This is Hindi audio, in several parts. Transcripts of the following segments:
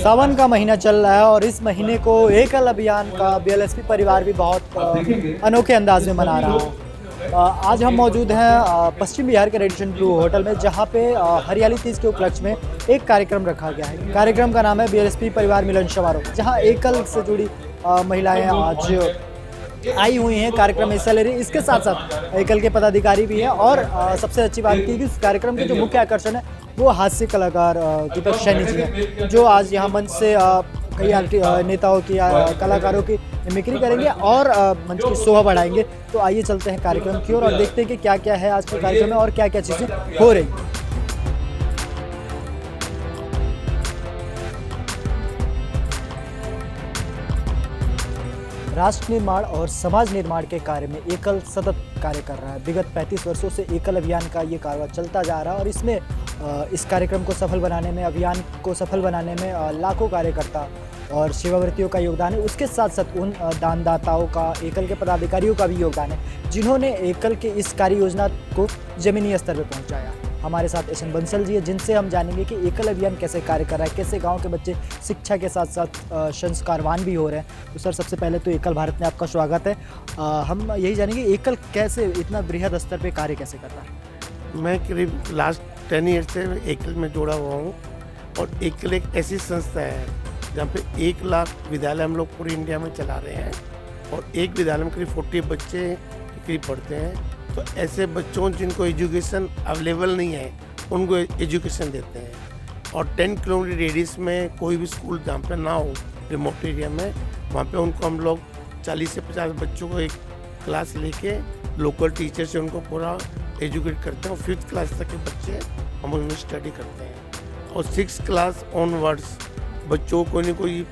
सावन का महीना चल रहा है और इस महीने को एकल अभियान का बीएलएसपी परिवार भी बहुत अनोखे अंदाज में मना रहा है। आज हम मौजूद हैं पश्चिम बिहार के रेडिसन ब्लू होटल में, जहां पे हरियाली तीज के उपलक्ष्य में एक कार्यक्रम रखा गया है। कार्यक्रम का नाम है बीएलएसपी परिवार मिलन समारोह, जहां एकल से जुड़ी महिलाएं आज आई हुई हैं, कार्यक्रम में हिस्सा ले रही है। इसके साथ साथ एकल के पदाधिकारी भी हैं और सबसे अच्छी बात थी कि इस कार्यक्रम के जो मुख्य आकर्षण है वो हास्य कलाकार दीपक सैनी जी हैं, जो आज यहाँ मंच से कई नेताओं की कलाकारों की मिमिक्री करेंगे और मंच की शोभा बढ़ाएंगे। तो आइए चलते हैं कार्यक्रम की ओर और देखते हैं कि क्या क्या है आज के कार्यक्रम में और क्या क्या चीज़ें हो रही हैं। राष्ट्र निर्माण और समाज निर्माण के कार्य में एकल सतत कार्य कर रहा है। विगत 35 वर्षों से एकल अभियान का ये कार्य चलता जा रहा है और इसमें इस कार्यक्रम को सफल बनाने में, अभियान को सफल बनाने में लाखों कार्यकर्ता और सेवावर्तियों का योगदान है। उसके साथ साथ उन दानदाताओं का, एकल के पदाधिकारियों का भी योगदान है, जिन्होंने एकल के इस कार्य योजना को जमीनी स्तर पर पहुँचाया। हमारे साथ एस एन बंसल जी है, जिनसे हम जानेंगे कि एकल अभियान कैसे कार्य कर रहा है, कैसे गांव के बच्चे शिक्षा के साथ साथ संस्कारवान भी हो रहे हैं। तो सर, सबसे पहले तो एकल भारत में आपका स्वागत है। हम यही जानेंगे एकल कैसे इतना बृहद स्तर पे कार्य कैसे कर रहा है। मैं करीब लास्ट 10 ईयर से एकल में जुड़ा हुआ हूँ और एकल एक ऐसी संस्था है जहाँ पे 1 लाख विद्यालय हम लोग पूरी इंडिया में चला रहे हैं और एक विद्यालय में करीब 40 बच्चे करीब पढ़ते हैं। तो ऐसे बच्चों जिनको एजुकेशन अवेलेबल नहीं है उनको एजुकेशन देते हैं और 10 किलोमीटर रेडियस में कोई भी स्कूल जहाँ पे ना हो रिमोट एरिया में, वहाँ पे उनको हम लोग 40 से 50 बच्चों को एक क्लास लेके लोकल टीचर से उनको पूरा एजुकेट करते हैं और 5th क्लास तक के बच्चे हम उनमें स्टडी करते हैं और 6th क्लास ऑनवर्ड्स बच्चों को नहीं कोई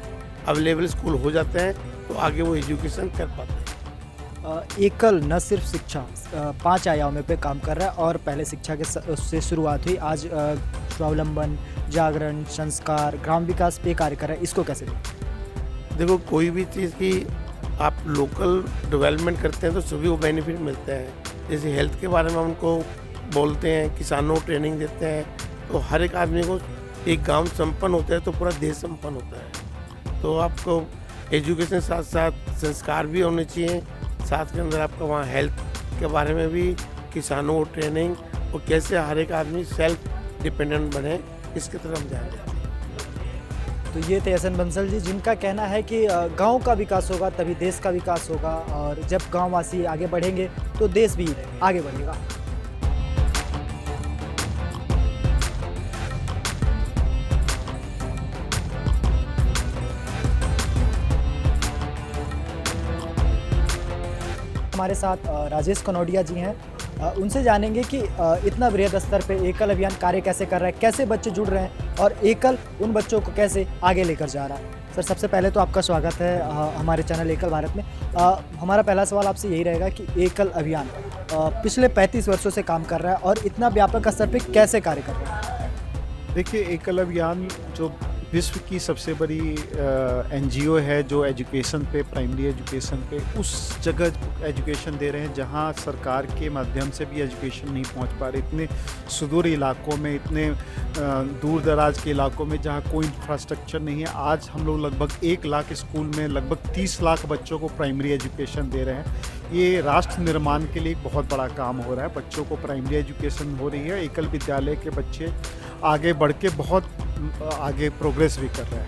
अवेलेबल स्कूल हो जाते हैं तो आगे वो एजुकेशन कर पाते हैं। एकल न सिर्फ शिक्षा 5 आयामों पे काम कर रहा है और पहले शिक्षा के से शुरुआत हुई, आज स्वावलंबन, जागरण, संस्कार, ग्राम विकास पे कार्य कर रहा है। इसको कैसे देखो, कोई भी चीज़ की आप लोकल डेवलपमेंट करते हैं तो सभी को बेनिफिट मिलते हैं। जैसे हेल्थ के बारे में हम उनको बोलते हैं, किसानों को ट्रेनिंग देते हैं, तो हर एक आदमी को एक गांव संपन्न होता है तो पूरा देश संपन्न होता है। तो आपको एजुकेशन साथ साथ संस्कार भी होने चाहिए, साथ के अंदर आपका वहाँ हेल्थ के बारे में भी, किसानों को ट्रेनिंग और कैसे हर एक आदमी सेल्फ डिपेंडेंट बने, इसकी तरफ हम ध्यान देते हैं। तो ये थे एस एन बंसल जी, जिनका कहना है कि गांव का विकास होगा तभी देश का विकास होगा और जब गांववासी आगे बढ़ेंगे तो देश भी आगे बढ़ेगा। हमारे साथ राजेश कनौडिया जी हैं, उनसे जानेंगे कि इतना बृहद स्तर पे एकल अभियान कार्य कैसे कर रहा है, कैसे बच्चे जुड़ रहे हैं और एकल उन बच्चों को कैसे आगे लेकर जा रहा है। सर, सबसे पहले तो आपका स्वागत है हमारे चैनल एकल भारत में। हमारा पहला सवाल आपसे यही रहेगा कि एकल अभियान पिछले 35 वर्षों से काम कर रहा है और इतना व्यापक स्तर पे कैसे कार्य कर रहा है। देखिए, एकल अभियान जो विश्व की सबसे बड़ी एनजीओ है जो एजुकेशन पे, प्राइमरी एजुकेशन पे उस जगह एजुकेशन दे रहे हैं जहां सरकार के माध्यम से भी एजुकेशन नहीं पहुंच पा रही। इतने सुदूर इलाकों में, इतने दूर दराज के इलाकों में जहां कोई इंफ्रास्ट्रक्चर नहीं है, आज हम लोग लगभग 1 लाख स्कूल में लगभग 30 लाख बच्चों को प्राइमरी एजुकेशन दे रहे हैं। ये राष्ट्र निर्माण के लिए एक बहुत बड़ा काम हो रहा है। बच्चों को प्राइमरी एजुकेशन हो रही है, एकल विद्यालय के बच्चे आगे बढ़ के बहुत आगे प्रोग्रेस भी कर रहे हैं।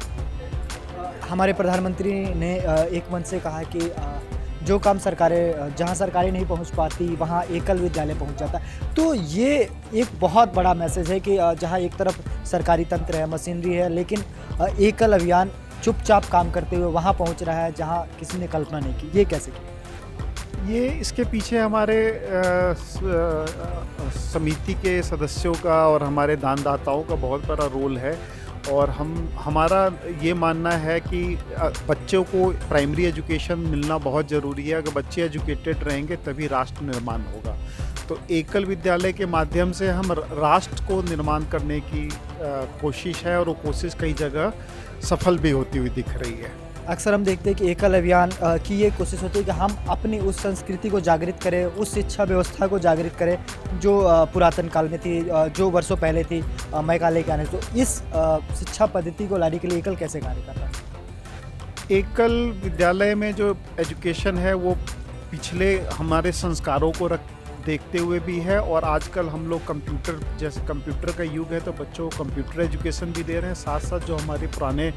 हमारे प्रधानमंत्री ने एक मंच से कहा कि जो काम सरकारें, जहां सरकारें नहीं पहुंच पाती वहां एकल विद्यालय पहुंच जाता है। तो ये एक बहुत बड़ा मैसेज है कि जहां एक तरफ सरकारी तंत्र है, मशीनरी है, लेकिन एकल अभियान चुपचाप काम करते हुए वहां पहुंच रहा है जहां किसी ने कल्पना नहीं की। ये कैसे की? ये इसके पीछे हमारे समिति के सदस्यों का और हमारे दानदाताओं का बहुत बड़ा रोल है और हमारा ये मानना है कि बच्चों को प्राइमरी एजुकेशन मिलना बहुत ज़रूरी है। अगर बच्चे एजुकेटेड रहेंगे तभी राष्ट्र निर्माण होगा। तो एकल विद्यालय के माध्यम से हम राष्ट्र को निर्माण करने की कोशिश है और वो कोशिश कई जगह सफल भी होती हुई दिख रही है। अक्सर हम देखते हैं कि एकल अभियान की ये कोशिश होती है कि हम अपनी उस संस्कृति को जागृत करें, उस शिक्षा व्यवस्था को जागृत करें जो पुरातन काल में थी, जो वर्षों पहले थी मैकाले के आने से। तो इस शिक्षा पद्धति को लाने के लिए एकल कैसे कार्य कर रहा है? एकल विद्यालय में जो एजुकेशन है वो पिछले हमारे संस्कारों को देखते हुए भी है, और आजकल हम लोग कंप्यूटर, जैसे कंप्यूटर का युग है तो बच्चों को कंप्यूटर एजुकेशन भी दे रहे हैं, साथ साथ जो हमारे पुराने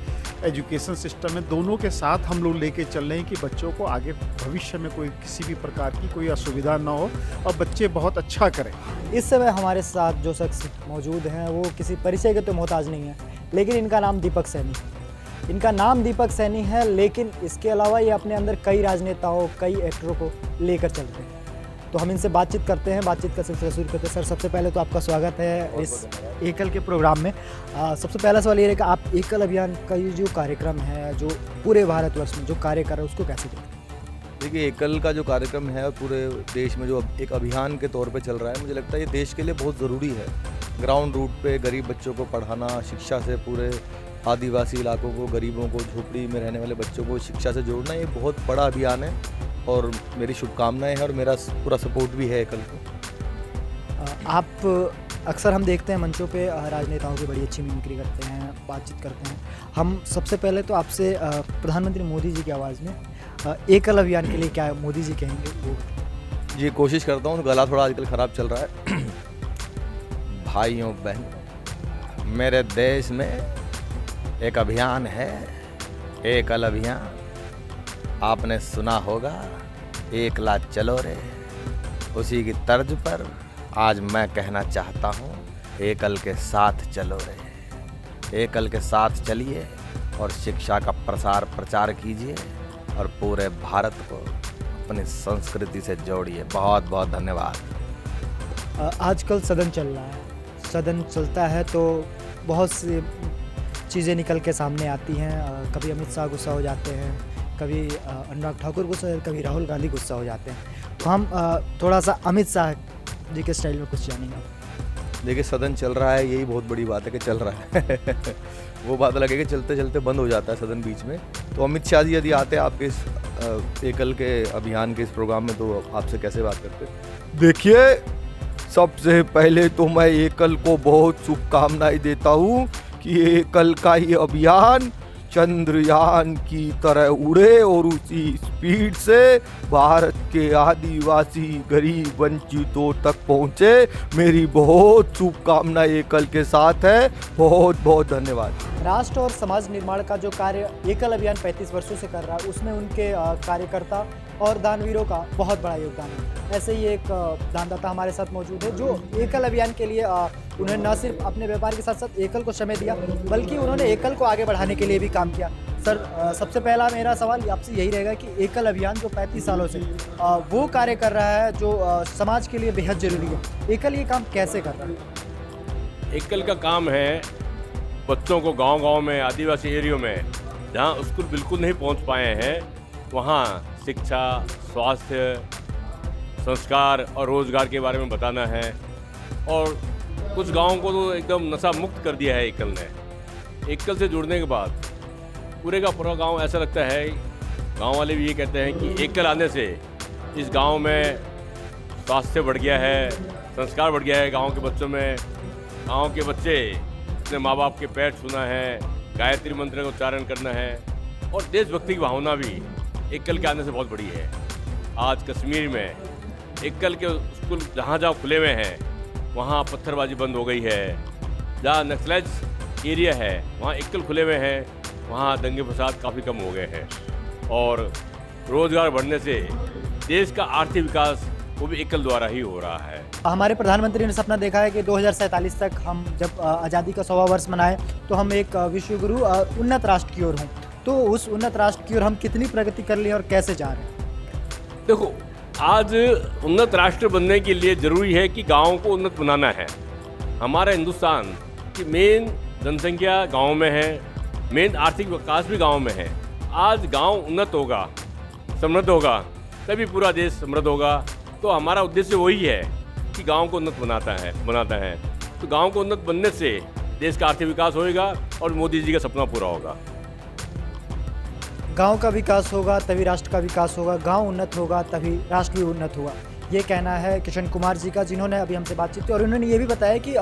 एजुकेशन सिस्टम है दोनों के साथ हम लोग लेके चल रहे हैं कि बच्चों को आगे भविष्य में कोई किसी भी प्रकार की कोई असुविधा ना हो और बच्चे बहुत अच्छा करें। इस समय हमारे साथ जो शख्स मौजूद हैं वो किसी परिचय के तो मोहताज नहीं है, लेकिन इनका नाम दीपक सैनी है। इनका नाम दीपक सैनी है, लेकिन इसके अलावा ये अपने अंदर कई राजनेताओं, कई एक्टरों को लेकर चलते हैं। तो हम इनसे बातचीत करते हैं, बातचीत का सिलसिला शुरू करते हैं। सर, सबसे पहले तो आपका स्वागत है इस एकल के प्रोग्राम में। सबसे पहला सवाल ये है कि आप एकल अभियान का ये जो कार्यक्रम है, जो पूरे भारतवर्ष में जो कार्य कर रहे हैं, उसको कैसे देखते हैं? देखिए, एकल का जो कार्यक्रम है और पूरे देश में जो एक अभियान के तौर पे चल रहा है, मुझे लगता है ये देश के लिए बहुत ज़रूरी है। ग्राउंड रूट पे गरीब बच्चों को पढ़ाना, शिक्षा से पूरे आदिवासी इलाकों को, गरीबों को, झोपड़ी में रहने वाले बच्चों को शिक्षा से जोड़ना, ये बहुत बड़ा अभियान है और मेरी शुभकामनाएं हैं और मेरा पूरा सपोर्ट भी है एकल को। आप अक्सर हम देखते हैं मंचों पे राजनेताओं की बड़ी अच्छी मिमिक्री करते हैं, बातचीत करते हैं। हम सबसे पहले तो आपसे प्रधानमंत्री मोदी जी की आवाज़ में एकल अभियान के लिए क्या मोदी जी कहेंगे वो? जी, कोशिश करता हूँ, गला थोड़ा आजकल ख़राब चल रहा है। भाइयों बहन, मेरे देश में एक अभियान है, एकल अभियान। आपने सुना होगा, एकला चलो रे। उसी की तर्ज पर आज मैं कहना चाहता हूँ, एकल के साथ चलो रे। एकल के साथ चलिए और शिक्षा का प्रसार प्रचार कीजिए और पूरे भारत को अपनी संस्कृति से जोड़िए। बहुत बहुत धन्यवाद। आजकल सदन चल रहा है, सदन चलता है तो बहुत सी चीज़ें निकल के सामने आती हैं। कभी अमित शाह गुस्सा हो जाते हैं, कभी अनुराग ठाकुर गुस्सा, कभी राहुल गांधी गुस्सा हो जाते हैं। तो हम थोड़ा सा अमित शाह जी के स्टाइल में कुछ जानेंगे। देखिए, सदन चल रहा है, यही बहुत बड़ी बात है कि चल रहा है। वो बात लगे कि चलते चलते बंद हो जाता है सदन बीच में। तो अमित शाह जी यदि आते आपके इस एकल के अभियान के इस प्रोग्राम में, तो आपसे कैसे बात करते? देखिए, सबसे पहले तो मैं एकल को बहुत शुभकामनाएं देता हूँ कि एकल का ये अभियान चंद्रयान की तरह उड़े और उसी स्पीड से भारत के आदिवासी गरीब वंचितों तक पहुँचे। मेरी बहुत शुभकामनाएं एकल के साथ है। बहुत बहुत धन्यवाद। राष्ट्र और समाज निर्माण का जो कार्य एकल अभियान 35 वर्षों से कर रहा है, उसमें उनके कार्यकर्ता और दानवीरों का बहुत बड़ा योगदान है। ऐसे ही एक दानदाता हमारे साथ मौजूद है जो एकल अभियान के लिए उन्होंने न सिर्फ अपने व्यापार के साथ साथ एकल को समय दिया, बल्कि उन्होंने एकल को आगे बढ़ाने के लिए भी काम किया। सर, सबसे पहला मेरा सवाल आपसे यही रहेगा कि एकल अभियान जो 35 सालों से वो कार्य कर रहा है जो समाज के लिए बेहद ज़रूरी है, एकल ये काम कैसे कर रहा है? एकल का काम है बच्चों को गांव-गांव में, आदिवासी एरियो में जहां स्कूल बिल्कुल नहीं पहुंच पाए हैं, वहां शिक्षा, स्वास्थ्य, संस्कार और रोज़गार के बारे में बताना है। और कुछ गाँव को तो एकदम नशा मुक्त कर दिया है एकल ने। एकल से जुड़ने के बाद पूरे का पूरा गांव ऐसा लगता है, गांव वाले भी ये कहते हैं कि एकल आने से इस गांव में स्वास्थ्य बढ़ गया है, संस्कार बढ़ गया है गांव के बच्चों में। गांव के बच्चे अपने माँ बाप के पैर छूना है, गायत्री मंत्र का उच्चारण करना है और देशभक्ति की भावना भी एकल के आने से बहुत बड़ी है। आज कश्मीर में एकल के स्कूल जहाँ जहाँ खुले हुए हैं, वहाँ पत्थरबाजी बंद हो गई है। जहाँ नक्सलाइज एरिया है, वहाँ एकल खुले हुए हैं, वहाँ दंगे फसाद काफ़ी कम हो गए हैं। और रोज़गार बढ़ने से देश का आर्थिक विकास वो भी एकल द्वारा ही हो रहा है। हमारे प्रधानमंत्री ने सपना देखा है कि 2047 तक हम जब आज़ादी का 100वां वर्ष मनाएं तो हम एक विश्वगुरु और उन्नत राष्ट्र की ओर हों। तो उस उन्नत राष्ट्र की ओर हम कितनी प्रगति कर लिए और कैसे जा रहे हैं? देखो, आज उन्नत राष्ट्र बनने के लिए ज़रूरी है कि गाँव को उन्नत बनाना है। हमारा हिंदुस्तान की मेन जनसंख्या गाँव में है, मेन आर्थिक विकास भी गाँव में है। आज गाँव उन्नत होगा, समृद्ध होगा, तभी पूरा देश समृद्ध होगा। तो हमारा उद्देश्य वही है कि गांव को उन्नत बनाता है। तो गांव को उन्नत बनने से देश का आर्थिक विकास होएगा और मोदी जी का सपना पूरा होगा। गांव का विकास होगा तभी राष्ट्र का विकास होगा, गांव उन्नत होगा तभी राष्ट्र भी उन्नत होगा। ये कहना है किशन कुमार जी का, जिन्होंने अभी हमसे बातचीत की और उन्होंने ये भी बताया कि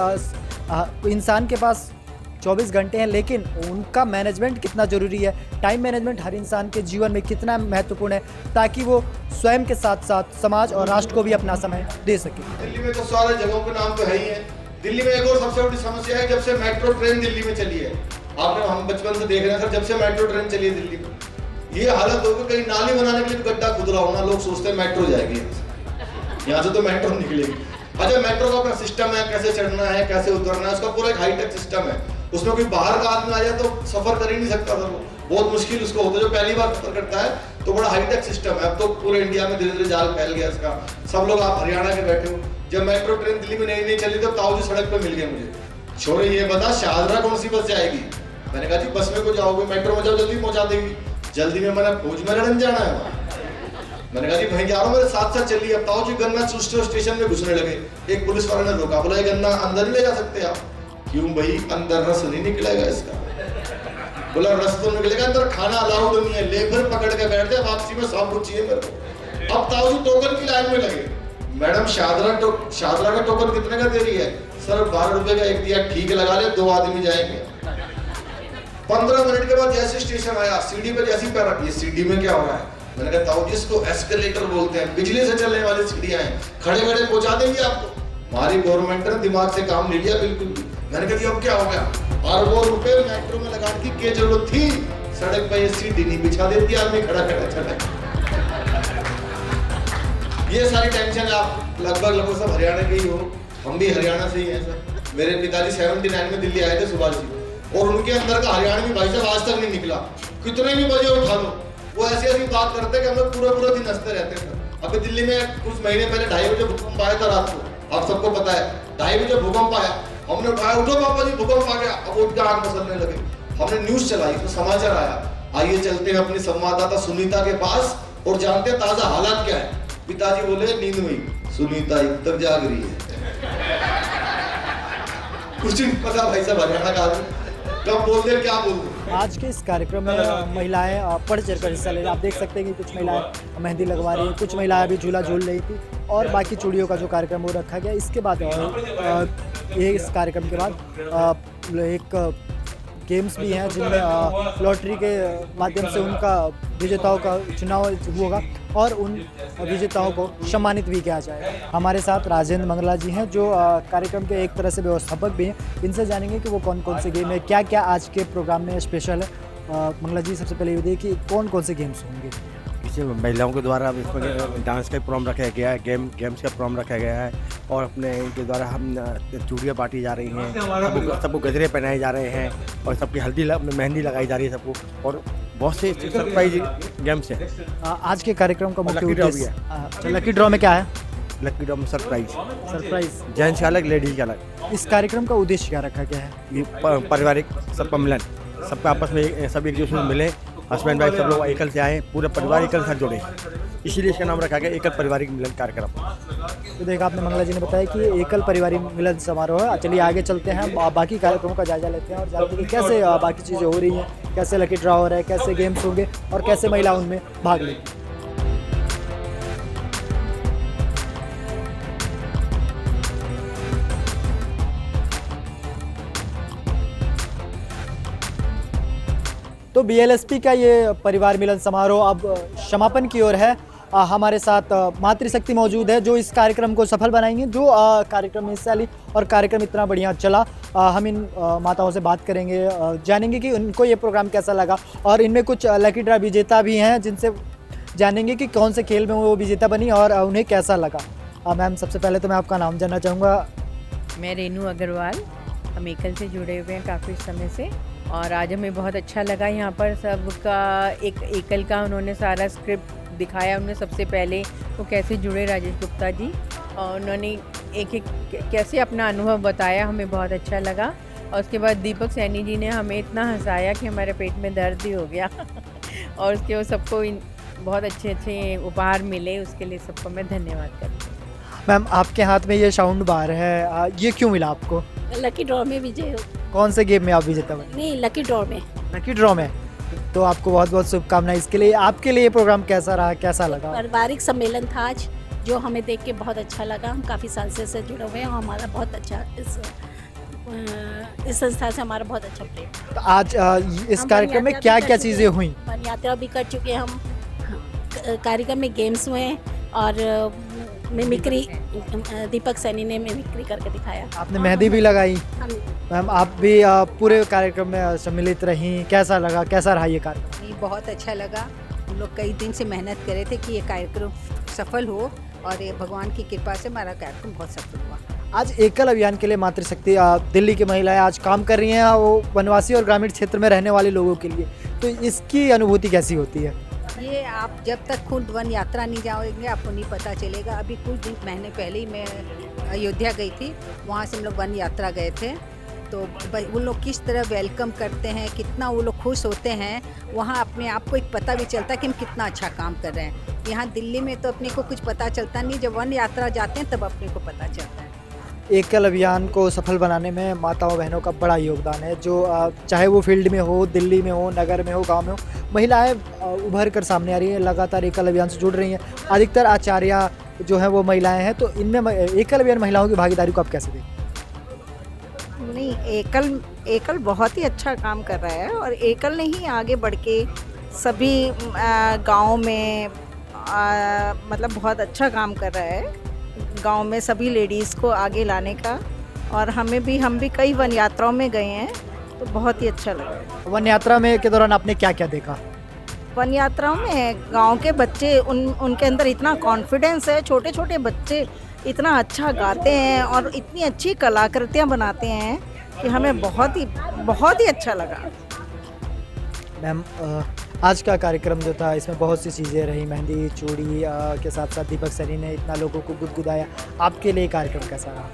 इंसान के पास 24 घंटे हैं, लेकिन उनका मैनेजमेंट कितना ज़रूरी है, टाइम मैनेजमेंट हर इंसान के जीवन में कितना महत्वपूर्ण है, ताकि वो स्वयं के साथ साथ समाज और राष्ट्र को भी अपना समय दे सके। दिल्ली में तो सारे जगहों के नाम तो है ही है। दिल्ली में एक और सबसे बड़ी समस्या है, जब से मेट्रो ट्रेन दिल्ली में चली है, आपने हम बचपन से देख रहे हैं सर, जब से मेट्रो ट्रेन चली है दिल्ली में, ये हालत हो गई कहीं नाली बनाने के लिए गड्ढा खुद रहा होना, लोग सोचते हैं मेट्रो जाएगी यहाँ से तो मेट्रो निकलेगी। अच्छा, मेट्रो का अपना सिस्टम है, कैसे चढ़ना है, कैसे उतरना है, उसका पूरा एक हाईटेक सिस्टम है। उसमें कोई बाहर का आदमी आ जाए तो सफर कर ही नहीं सकता था, बहुत मुश्किल उसको होता है। जो पहली बार सफर करता है तो बड़ा हाईटेक सिस्टम है। अब तो पूरे इंडिया में धीरे धीरे जाल फैल गया इसका। सब लोग आप हरियाणा के बैठे हो, जब मेट्रो ट्रेन दिल्ली में नहीं चली तो ताऊ जी सड़क पे मिल गए मुझे, छोरे ये बता शाहदरा कौन सी बस जाएगी। मैंने कहा जी बस में को जाओगे, मेट्रो में जाओ जल्दी पहुंचा देगी। जल्दी में मैंने फौज में लड़न जाना है वहाँ। मैंने कहा जी भाई जा रहा हूँ, मेरे साथ साथ चलिए। अब ताऊ जी गन्ना स्टेशन में घुसने लगे, एक पुलिस वाले ने रोका, बोला ये गन्ना अंदर नहीं ले जा सकते आप। क्यों भाई, अंदर रस नहीं निकलेगा इसका। बोला रस तो निकलेगा, अंदर खाना अलाउड नहीं है। लेबर पकड़ के बैठ जाए, वापसी में सब कुछ चाहिए मेरे को। अब ताऊ जी टोकन की लाइन में लगे। मैडम शाहदरा का टोकन कितने का दे रही है? सर 12 रुपए का एक दिया, ठीक लगा ले, 2 आदमी जाएंगे। 15 मिनट के बाद जैसे स्टेशन आया, सीढ़ी पे जैसी पैर रखी, सीढ़ी में क्या हो रहा है? मैंने कहा ताऊ जी इसको एस्केलेटर बोलते हैं, बिजली से चलने वाली सीढ़ियां हैं, खड़े खड़े पहुंचा देंगे आपको। हमारी गवर्नमेंट ने दिमाग से काम नहीं लिया बिल्कुल भी। मैंने कहा जी अब क्या हो गया? अरबों रुपए मेट्रो में लगाने की क्या जरूरत थी? सड़क पे ये सीढ़ी नहीं बिछा देती, आदमी खड़ा खड़ा चला। ये सारी टेंशन आप लगभग सब हरियाणा के ही हो, हम भी हरियाणा से ही हैं सर। मेरे पिताजी 79 में दिल्ली आए थे सुभाष जी, और उनके अंदर का हरियाणवी भाई साहब आज तक नहीं निकला। कितने भी बजे उठा लो, वो ऐसी ऐसी बात करते कि हम लोग पूरा दिन हंसते रहते थे। अभी दिल्ली में कुछ महीने पहले 2:30 बजे भूकंप आया था रात को, आप सबको पता है। 2:30 बजे भूकंप आया, हमने उठाया, उठो पापा जी भूकंप आ गया। अब उठ के आग मसलने लगे। हमने न्यूज चलाई तो समाचार आया। आइए चलते हैं अपनी संवाददाता सुनीता के पास और जानते हैं ताजा हालात क्या है। पिताजी बोले नींद में, सुनीता अब तक जाग रही है। कुछ नहीं पता भाई साहब, हरियाणा का आदमी कब बोल दे क्या बोल दे। आज के इस कार्यक्रम में महिलाएं बढ़ चढ़कर हिस्सा ले रही हैं। आप देख सकते हैं कि कुछ महिलाएं मेहंदी लगवा रही हैं, कुछ महिलाएं अभी झूला झूल रही थी, और बाकी चूड़ियों का जो कार्यक्रम वो रखा गया। इसके बाद ये इस कार्यक्रम के बाद एक गेम्स भी हैं जिनमें लॉटरी के माध्यम से उनका विजेताओं का चुनाव होगा और उन विजेताओं को सम्मानित भी किया जाएगा। हमारे साथ राजेंद्र मंगला जी हैं जो कार्यक्रम के एक तरह से व्यवस्थापक भी हैं। इनसे जानेंगे कि वो कौन कौन से गेम है, क्या क्या आज के प्रोग्राम में स्पेशल है। मंगला जी सबसे पहले ये बताइए कि कौन कौन से गेम्स होंगे। इसे महिलाओं के द्वारा इसमें डांस का प्रोग्राम रखा गया है, गेम्स का प्रोग्राम रखा गया है, और अपने इनके द्वारा हम चूड़ियाँ बांटी जा रही हैं, सबको गजरे पहनाए जा रहे हैं, और सबकी मेहंदी लगाई जा रही है सबको, और बहुत से सरप्राइज गेम्स हैं। आज के कार्यक्रम का मुख्य उद्देश्य लकी ड्रॉ में क्या है? लकी ड्रॉ में सरप्राइज, जेंट्स का अलग, लेडीज का अलग। इस कार्यक्रम का उद्देश्य क्या रखा गया है? ये पारिवारिक सबका मिलन, सबका आपस में सब एक दूसरे में मिले, हस्बैंड वाइफ सब लोग एकल से आए, पूरा परिवार एकल साथ जुड़े, इसीलिए इसका नाम रखा गया एकल पारिवारिक मिलन कार्यक्रम। तो देखा आपने, मंगला जी ने बताया कि एकल पारिवारिक मिलन समारोह है। चलिए आगे चलते हैं, बाकी कार्यक्रमों का जायजा लेते हैं और जानते हैं कि कैसे बाकी चीज़ें हो रही हैं, कैसे लकी ड्रॉ हो रहा है, कैसे गेम्स होंगे और कैसे महिला उनमें भाग लेंगी। तो BLSP का ये परिवार मिलन समारोह अब समापन की ओर है। हमारे साथ मातृशक्ति मौजूद है जो इस कार्यक्रम को सफल बनाएंगे, जो कार्यक्रम में हिस्सा ली और कार्यक्रम इतना बढ़िया चला। हम इन माताओं से बात करेंगे, जानेंगे कि उनको ये प्रोग्राम कैसा लगा, और इनमें कुछ लकी ड्रॉ विजेता भी हैं जिनसे जानेंगे कि कौन से खेल में वो विजेता बनी और उन्हें कैसा लगा। मैम सबसे पहले तो मैं आपका नाम जानना चाहूँगा। मैं रेनू अग्रवाल, हम एकल से जुड़े हुए हैं काफ़ी समय से, और आज हमें बहुत अच्छा लगा। यहाँ पर सबका एक एकल का उन्होंने सारा स्क्रिप्ट दिखाया। उन्होंने सबसे पहले वो कैसे जुड़े राजेश गुप्ता जी, और उन्होंने एक कैसे अपना अनुभव बताया, हमें बहुत अच्छा लगा। और उसके बाद दीपक सैनी जी ने हमें इतना हंसाया कि हमारे पेट में दर्द ही हो गया और उसके वो सबको बहुत अच्छे उपहार मिले, उसके लिए सबको मैं धन्यवाद करती हूँ। मैम आपके हाथ में ये साउंड बार है, ये क्यों मिला आपको? लकी ड्रॉ में विजय हो। कौन से गेम में आप विजेता बने? नहीं, लकी ड्रॉ में। लकी ड्रॉ में तो आपको बहुत बहुत शुभकामनाएं इसके लिए। आपके लिए ये प्रोग्राम कैसा रहा, कैसा लगा? पारिवारिक सम्मेलन था आज, जो हमें देख के बहुत अच्छा लगा। हम काफ़ी साल से इससे जुड़े हुए हैं और हमारा बहुत अच्छा इस संस्था से हमारा बहुत अच्छा प्रेम। तो आज इस कार्यक्रम में क्या क्या चीज़ें हुई? वन यात्रा भी कर चुके हैं हम, कार्यक्रम में गेम्स हुए और मिमिक्री, दीपक सैनी ने मिमिक्री करके दिखाया। आपने मेहंदी भी लगाई हम मैम, आप भी पूरे कार्यक्रम में सम्मिलित रहीं, कैसा लगा, कैसा रहा ये कार्यक्रम? ये बहुत अच्छा लगा। हम लोग कई दिन से मेहनत कर रहे थे कि ये कार्यक्रम सफल हो और ये भगवान की कृपा से हमारा कार्यक्रम बहुत सफल हुआ। आज एकल अभियान के लिए मातृशक्ति दिल्ली की महिलाएं आज काम कर रही हैं, वो वनवासी और ग्रामीण क्षेत्र में रहने वाले लोगों के लिए, तो इसकी अनुभूति कैसी होती है? ये आप जब तक खुद वन यात्रा नहीं जाओगे आपको नहीं पता चलेगा। अभी कुछ महीने पहले ही मैं अयोध्या गई थी, वहाँ से हम लोग वन यात्रा गए थे, तो वो लोग किस तरह वेलकम करते हैं, कितना वो लोग खुश होते हैं, वहाँ अपने आप को एक पता भी चलता है कि हम कितना अच्छा काम कर रहे हैं। यहाँ दिल्ली में तो अपने को कुछ पता चलता नहीं, जब वन यात्रा जाते हैं तब अपने को पता चलता है। एकल अभियान को सफल बनाने में माताओं बहनों का बड़ा योगदान है, जो चाहे वो फील्ड में हो, दिल्ली में हो, नगर में हो, गांव में हो, महिलाएं उभर कर सामने आ रही हैं, लगातार एकल अभियान से जुड़ रही हैं। अधिकतर आचार्य जो है वो महिलाएं हैं, तो इनमें एकल अभियान महिलाओं की भागीदारी को आप कैसे देखें? नहीं, एकल बहुत ही अच्छा काम कर रहा है और एकल ने ही आगे बढ़ के सभी गाँव में मतलब बहुत अच्छा काम कर रहा है, गांव में सभी लेडीज़ को आगे लाने का। और हम भी कई वन यात्राओं में गए हैं, तो बहुत ही अच्छा लगा। वन यात्रा में के दौरान आपने क्या क्या देखा? वन यात्राओं में गांव के बच्चे, उनके अंदर इतना कॉन्फिडेंस है, छोटे छोटे बच्चे इतना अच्छा गाते हैं और इतनी अच्छी कलाकृतियाँ बनाते हैं कि हमें बहुत ही अच्छा लगा। मैम, आज का कार्यक्रम जो था इसमें बहुत सी चीज़ें रही, मेहंदी, चूड़ी के साथ साथ दीपक सैनी ने इतना लोगों को गुदगुदाया। आपके लिए कार्यक्रम कैसा रहा?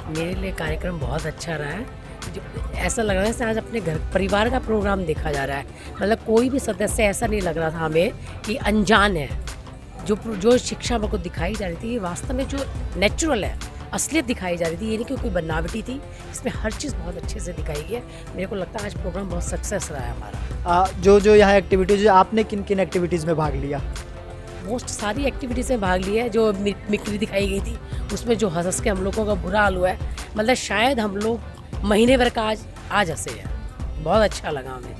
मेरे लिए कार्यक्रम बहुत अच्छा रहा है। जो ऐसा लग रहा है जैसे आज अपने घर परिवार का प्रोग्राम देखा जा रहा है। मतलब कोई भी सदस्य ऐसा नहीं लग रहा था हमें कि अनजान है। जो शिक्षा मेरे को दिखाई जा रही थी, ये वास्तव में जो नेचुरल है, असलियत दिखाई जा रही थी, ये नहीं कि कोई बनावटी थी। इसमें हर चीज़ बहुत अच्छे से दिखाई गई है। मेरे को लगता है आज प्रोग्राम बहुत सक्सेस रहा है हमारा। जो यहाँ एक्टिविटीज़, आपने किन किन एक्टिविटीज़ में भाग लिया? मोस्ट सारी एक्टिविटीज़ में भाग लिया है। जो मिक्री दिखाई गई थी उसमें जो हंस के हम लोगों का बुरा हाल हुआ है, मतलब शायद हम लोग महीने भर का आज हंसे हैं। बहुत अच्छा लगा हमें।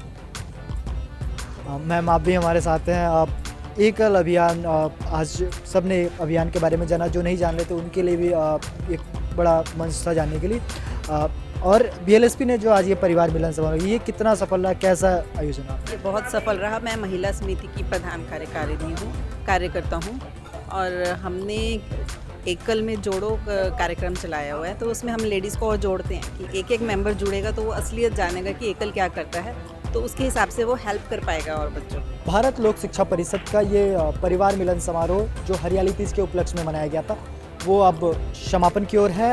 मैम, आप भी हमारे साथ हैं। एकल अभियान, आज सब ने अभियान के बारे में जाना, जो नहीं जान रहे थे उनके लिए भी एक बड़ा मंच था जानने के लिए। और BLSP ने जो आज ये परिवार मिलन समारोह, ये कितना सफल रहा, कैसा आयोजन रहा? ये बहुत सफल रहा। मैं महिला समिति की प्रधान कार्यकर्ता हूँ और हमने एकल में जोड़ो कार्यक्रम चलाया हुआ है, तो उसमें हम लेडीज़ को और जोड़ते हैं कि एक एक मेंबर जुड़ेगा तो वो असलियत जानेगा कि एकल क्या करता है, तो उसके हिसाब से वो हेल्प कर पाएगा और बच्चों को। भारत लोक शिक्षा परिषद का ये परिवार मिलन समारोह जो हरियाली तीज के उपलक्ष्य में मनाया गया था, वो अब समापन की ओर है।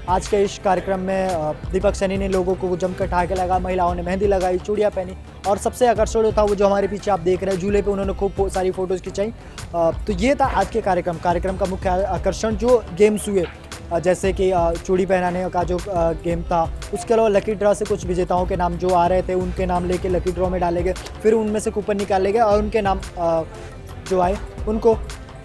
आज के इस कार्यक्रम में दीपक सैनी ने लोगों को जमकर ठहाके लगा, महिलाओं ने मेहंदी लगाई, चूड़ियाँ पहनी, और सबसे आकर्षण था वो जो हमारे पीछे आप देख रहे हैं, झूले पे उन्होंने खूब सारी फोटोज़ खिंचाई। तो ये था आज के कार्यक्रम का मुख्य आकर्षण। जो गेम्स हुए, जैसे कि चूड़ी पहनाने का जो गेम था, उसके अलावा लकी ड्रॉ से कुछ विजेताओं के नाम जो आ रहे थे उनके नाम लेके लकी ड्रॉ में डाले गए, फिर उनमें से कूपन निकाले गए और उनके नाम जो आए उनको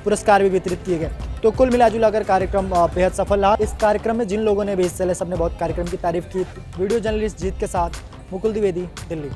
पुरस्कार भी वितरित किए गए। तो कुल मिलाजुलाकर कार्यक्रम बेहद सफल रहा। इस कार्यक्रम में जिन लोगों ने भी हिस्सा लिया, सबने बहुत कार्यक्रम की तारीफ की। वीडियो जर्नलिस्ट जीत के साथ मुकुल द्विवेदी, दिल्ली।